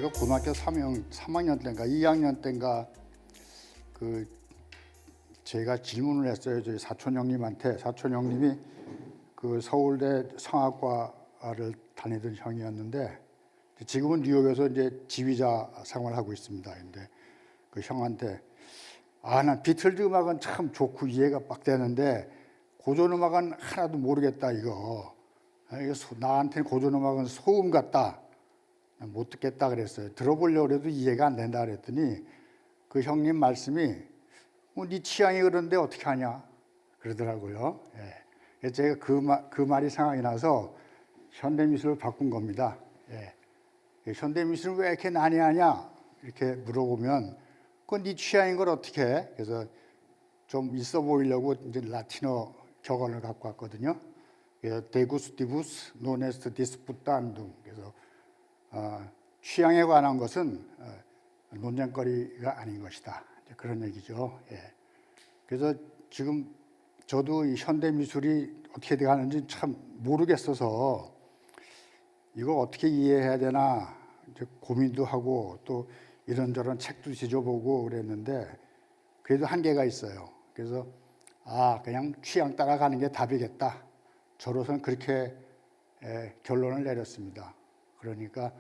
제가 고등학교 3학년 때인가 2학년 때인가 그 제가 질문을 했어요. 저희 사촌 형님한테. 사촌 형님이 그 서울대 성악과를 다니던 형이었는데 지금은 뉴욕에서 이제 지휘자 생활하고 있습니다. 근데 그 형한테 난 비틀즈 음악은 참 좋고 이해가 빡 되는데 고전 음악은 하나도 모르겠다 이거. 나한테는 고전 음악은 소음 같다. 못 듣겠다 그랬어요. 들어보려고 해도 이해가 안 된다 그랬더니 그 형님 말씀이 네 취향이 그런데 어떻게 하냐 그러더라고요. 예. 제가 그 말이 생각이 나서 현대미술을 바꾼 겁니다. 예. 현대미술은 왜 이렇게 난해하냐 이렇게 물어보면 그건 네 취향인 걸 어떻게 해? 그래서 좀 있어 보이려고 이제 라틴어 격언을 갖고 왔거든요. 그래서 데구스티부스 노네스트 디스푸탄둠. 그래서 취향에 관한 것은 논쟁거리가 아닌 것이다. 그런 얘기죠. 예. 그래서 지금 저도 이 현대미술이 어떻게 돼가는지 참 모르겠어서 이거 어떻게 이해해야 되나 이제 고민도 하고 또 이런저런 책도 뒤져보고 그랬는데 그래도 한계가 있어요. 그래서 그냥 취향 따라가는 게 답이겠다. 저로서는 그렇게 결론을 내렸습니다. 그러니까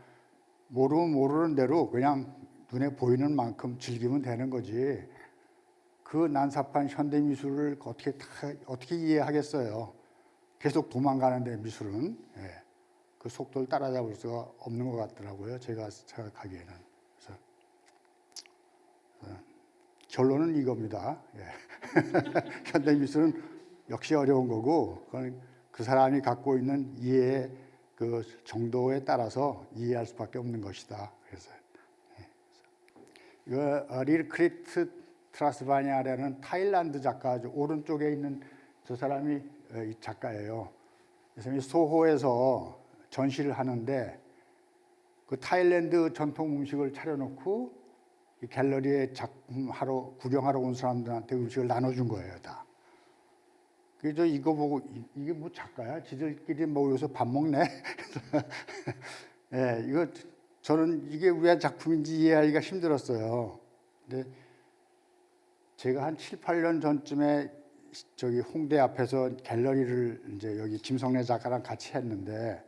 모르면 모르는 대로 그냥 눈에 보이는 만큼 즐기면 되는 거지. 그 난삽한 현대미술을 어떻게 이해하겠어요. 계속 도망가는데 미술은 그 속도를 따라잡을 수가 없는 것 같더라고요. 제가 생각하기에는. 그래서 결론은 이겁니다. 현대미술은 역시 어려운 거고 그건 그 사람이 갖고 있는 이해의 그 정도에 따라서 이해할 수밖에 없는 것이다. 그래서 이거 릴크리트 트라스바니아라는 타일란드 작가, 오른쪽에 있는 저 사람이 이 작가예요. 그래서 소호에서 전시를 하는데 그 타일랜드 전통 음식을 차려놓고 이 갤러리에 구경하러 온 사람들한테 음식을 나눠준 거예요, 다. 그래서 이거 보고 이게 뭐 작가야? 지들끼리 모여서 밥 먹네. 이거 저는 이게 왜 작품인지 이해하기가 힘들었어요. 근데 제가 한 7, 8년 전쯤에 저기 홍대 앞에서 갤러리를 이제 여기 김성래 작가랑 같이 했는데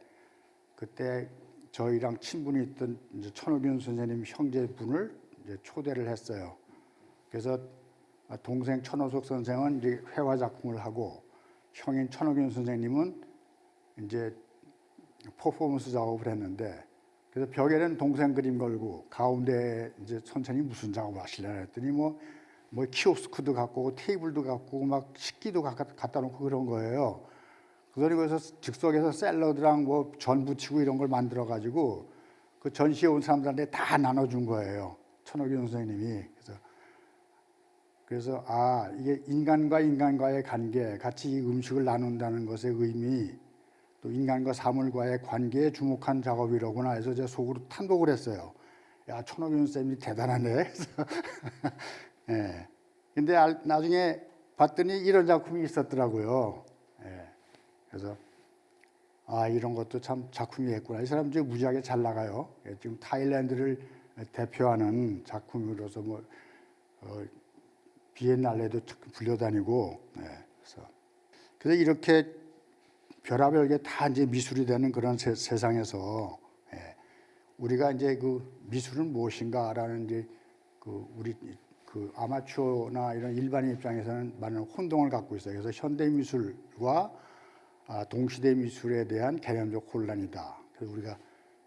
그때 저희랑 친분이 있던 이제 천호균 선생님 형제분을 이제 초대를 했어요. 그래서 동생 천호석 선생은 이제 회화 작품을 하고 형인 천호균 선생님은 이제 퍼포먼스 작업을 했는데 그래서 벽에는 동생 그림 걸고 가운데 이제 선생님이 무슨 작업을 하시려나 했더니 뭐 키오스크도 갖고 오고 테이블도 갖고 오고 막 식기도 갖다 놓고 그런 거예요. 그래서 즉석에서 샐러드랑 뭐 전 부치고 이런 걸 만들어 가지고 그 전시에 온 사람들한테 다 나눠준 거예요. 천호균 선생님이. 그래서 이게 인간과의 관계, 같이 이 음식을 나눈다는 것의 의미, 또 인간과 사물과의 관계에 주목한 작업이로구나 해서 제가 속으로 탄독을 했어요. 야, 천호균 쌤이 대단하네. 예. 근데 나중에 봤더니 이런 작품이 있었더라고요. 그래서 이런 것도 참 작품이 있구나. 이 사람 지금 무지하게 잘 나가요. 지금 타일랜드를 대표하는 작품으로서 비엔날레도 불려다니고. 그래서 이렇게 별의별 게 다 이제 미술이 되는 그런 세상에서 우리가 이제 그 미술은 무엇인가라는 이제 우리 아마추어나 이런 일반인 입장에서는 많은 혼동을 갖고 있어요. 그래서 현대 미술과 동시대 미술에 대한 개념적 혼란이다. 그래서 우리가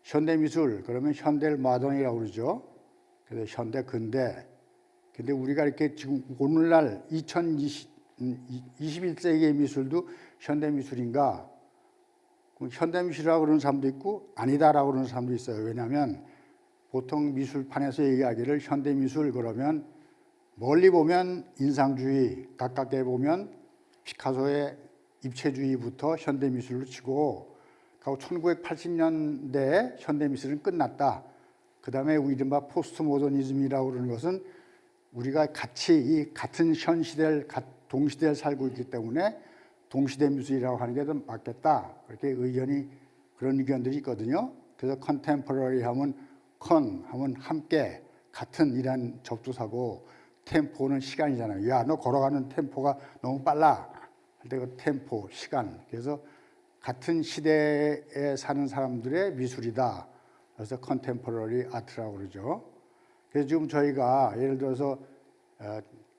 현대 미술 그러면 현대 마던이라고 그러죠. 그래서 현대 근대. 근데 우리가 이렇게 지금 오늘날 21세기의 미술도 현대 미술인가? 현대 미술이라고 그러는 사람도 있고 아니다라고 그러는 사람도 있어요. 왜냐하면 보통 미술판에서 얘기하기를 현대 미술 그러면 멀리 보면 인상주의, 가깝게 보면 피카소의 입체주의부터 현대미술로 치고 1980년대에 현대미술은 끝났다. 그 다음에 이른바 포스트 모더니즘이라고 그러는 것은 우리가 같이 같은 동시대를 살고 있기 때문에 동시대 미술이라고 하는 게 더 맞겠다. 그렇게 그런 의견들이 있거든요. 그래서 컨템포러리 하면 컨 하면 함께 같은 이란 접두사고 템포는 시간이잖아요. 야, 너 걸어가는 템포가 너무 빨라. 할 때 그 템포, 시간. 그래서 같은 시대에 사는 사람들의 미술이다. 그래서 컨템포러리 아트라고 그러죠. 그래서 지금 저희가 예를 들어서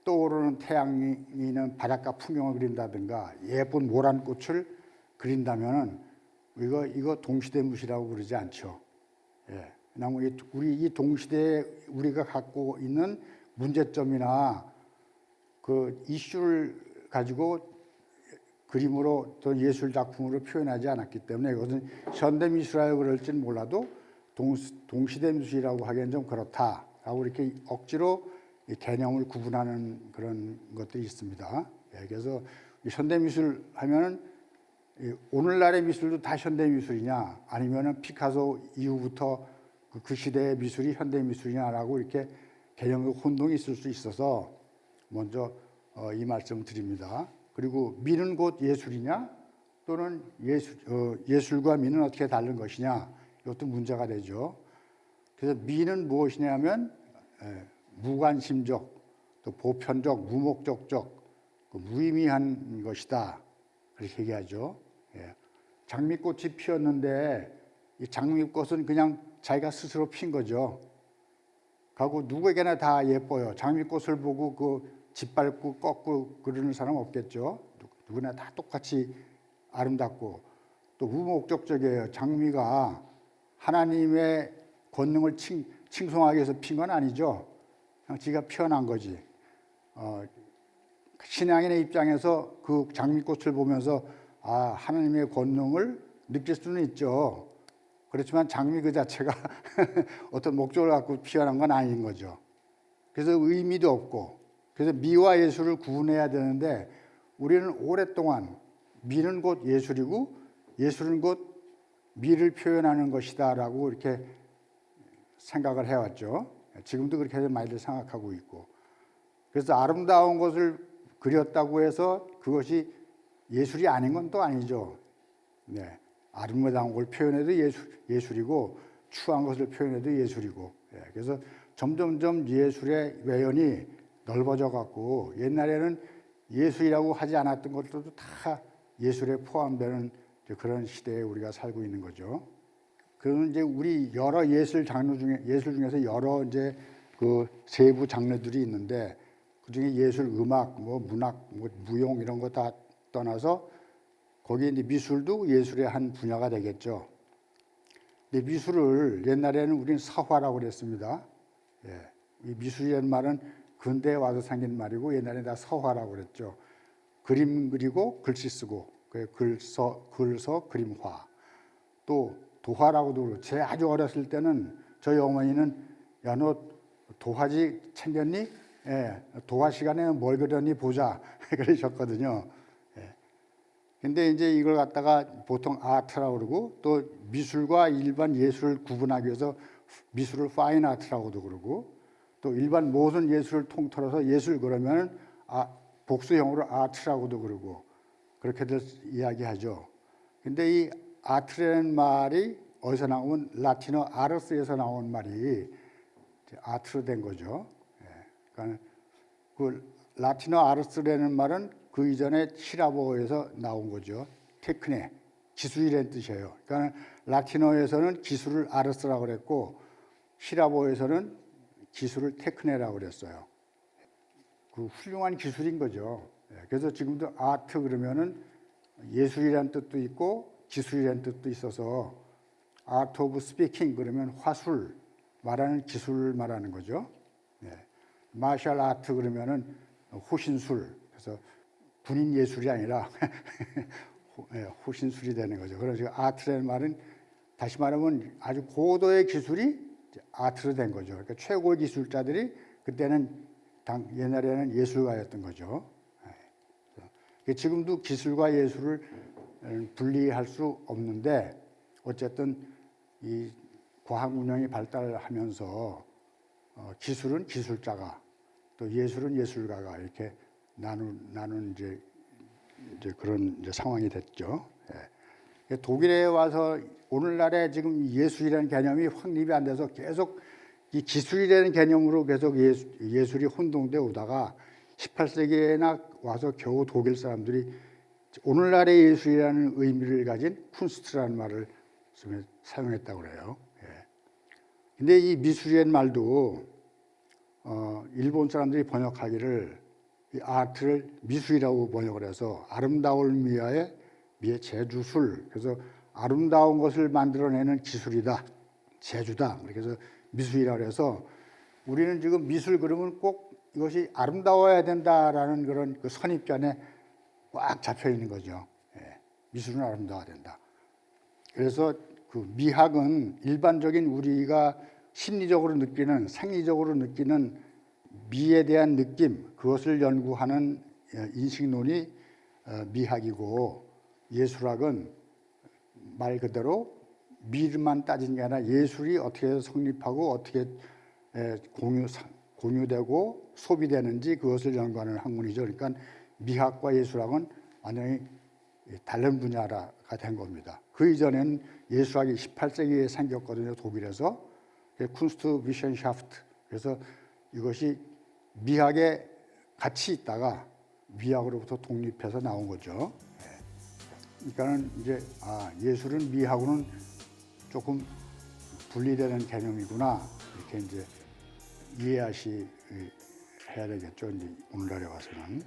떠오르는 태양이는 바닷가 풍경을 그린다든가 예쁜 모란 꽃을 그린다면은 이거 동시대 미술이라고 그러지 않죠. 예. 왜냐하면 우리 이 동시대에 우리가 갖고 있는 문제점이나 그 이슈를 가지고 그림으로 또 예술 작품으로 표현하지 않았기 때문에 이것은 현대 미술이라고 그럴지는 몰라도 동시대 미술이라고 하기엔 좀 그렇다라고 이렇게 억지로 이 개념을 구분하는 그런 것들이 있습니다. 예, 그래서 현대 미술 하면은 오늘날의 미술도 다 현대 미술이냐 아니면은 피카소 이후부터 그 시대의 미술이 현대 미술이냐라고 이렇게 개념의 혼동이 있을 수 있어서 먼저 이 말씀을 드립니다. 그리고 미는 곧 예술이냐 또는 예술과 미는 어떻게 다른 것이냐 이것도 문제가 되죠. 그래서 미는 무엇이냐면 무관심적, 또 보편적, 무목적적, 무의미한 것이다 그렇게 얘기하죠. 예. 장미꽃이 피었는데 이 장미꽃은 그냥 자기가 스스로 핀 거죠. 가고 누구에게나 다 예뻐요. 장미꽃을 보고 그 짓밟고 꺾고 그러는 사람 없겠죠. 누구나 다 똑같이 아름답고 또 무목적적이에요. 장미가 하나님의 권능을 칭송하기 위해서 핀 건 아니죠. 그냥 지가 피어난 거지. 신앙인의 입장에서 그 장미꽃을 보면서 하나님의 권능을 느낄 수는 있죠. 그렇지만 장미 그 자체가 어떤 목적을 갖고 피어난 건 아닌 거죠. 그래서 의미도 없고, 그래서 미와 예술을 구분해야 되는데 우리는 오랫동안 미는 곧 예술이고 예술은 곧 미를 표현하는 것이다라고 이렇게 생각을 해왔죠. 지금도 그렇게 많이들 생각하고 있고, 그래서 아름다운 것을 그렸다고 해서 그것이 예술이 아닌 건 또 아니죠. 네. 아름다운 걸 표현해도 예술이고 추한 것을 표현해도 예술이고. 그래서 점점점 예술의 외연이 넓어져 갖고 옛날에는 예술이라고 하지 않았던 것들도 다 예술에 포함되는 그런 시대에 우리가 살고 있는 거죠. 그는 이제 우리 여러 예술 중에서 여러 이제 그 세부 장르들이 있는데 그 중에 예술, 음악, 문학, 무용 이런 거 다 떠나서 거기에 이제 미술도 예술의 한 분야가 되겠죠. 근데 미술을 옛날에는 우리는 서화라고 그랬습니다. 예. 이 미술이라는 말은 근대에 와서 생긴 말이고 옛날에 다 서화라고 그랬죠. 그림 그리고 글씨 쓰고 글서 그림화. 또 도화라고도 그러고 제 아주 어렸을 때는 저희 어머니는 야, 너 도화지 챙겼니? 예, 도화 시간에 뭘 그렸니 보자 그러셨거든요. 근데 이제 이걸 갖다가 보통 아트라고 그러고 또 미술과 일반 예술을 구분하기 위해서 미술을 파인 아트라고도 그러고 또 일반 모든 예술을 통틀어서 예술 그러면 복수형으로 아트라고도 그러고 그렇게들 이야기하죠. 근데 이 아트라는 말이 어디서 나오면 라틴어 아르스에서 나온 말이 아트로 된 거죠. 그러니까 그 라틴어 아르스라는 말은 그 이전에 히라보에서 나온 거죠. 테크네, 기술이라는 뜻이에요. 그러니까 라틴어에서는 기술을 아르스라고 그랬고 히라보에서는 기술을 테크네라고 그랬어요. 그 훌륭한 기술인 거죠. 그래서 지금도 아트 그러면은 예술이라는 뜻도 있고 기술이라는 뜻도 있어서 아트 오브 스피킹 그러면 화술, 말하는 기술을 말하는 거죠. 마셜 아트 그러면은 호신술, 그래서 군인 예술이 아니라 호신술이 되는 거죠. 그래서 아트라는 말은 다시 말하면 아주 고도의 기술이 아트로 된 거죠. 그러니까 최고의 기술자들이 그때는 옛날에는 예술가였던 거죠. 지금도 기술과 예술을 분리할 수 없는데 어쨌든 이 과학 문명이 발달하면서 기술은 기술자가 또 예술은 예술가가 이렇게 나눈 이제 그런 이제 상황이 됐죠. 독일에 와서 오늘날에 지금 예술이라는 개념이 확립이 안 돼서 계속 이 기술이라는 개념으로 계속 예술이 혼동돼 오다가 18세기에나 와서 겨우 독일 사람들이 오늘날의 예술이라는 의미를 가진 쿤스트라는 말을 사용했다고 그래요. 예. 근데 이 미술이라는 말도 일본 사람들이 번역하기를 이 아트를 미술이라고 번역을 해서 아름다울 미의 제주술. 그래서 아름다운 것을 만들어내는 기술이다, 제주다. 그래서 미술이라고 해서 우리는 지금 미술 그러면 꼭 이것이 아름다워야 된다라는 그런 그 선입견에 꽉 잡혀 있는 거죠. 예. 미술은 아름다워야 된다. 그래서 그 미학은 일반적인 우리가 심리적으로 느끼는, 생리적으로 느끼는 미에 대한 느낌, 그것을 연구하는 인식론이 미학이고, 예술학은 말 그대로 미만 따지는 게 아니라 예술이 어떻게 성립하고 어떻게 공유되고 소비되는지 그것을 연구하는 학문이죠. 그러니까 미학과 예술학은 완전히 다른 분야가 된 겁니다. 그 이전에는 예술학이 18세기에 생겼거든요. 독일에서 쿤스트 비션샤프트. 그래서 이것이 미학에 같이 있다가 미학으로부터 독립해서 나온 거죠. 그러니까는 이제 예술은 미학으로는 조금 분리되는 개념이구나, 이렇게 이제 이해해야 되겠죠. 이제 오늘날에 와서는.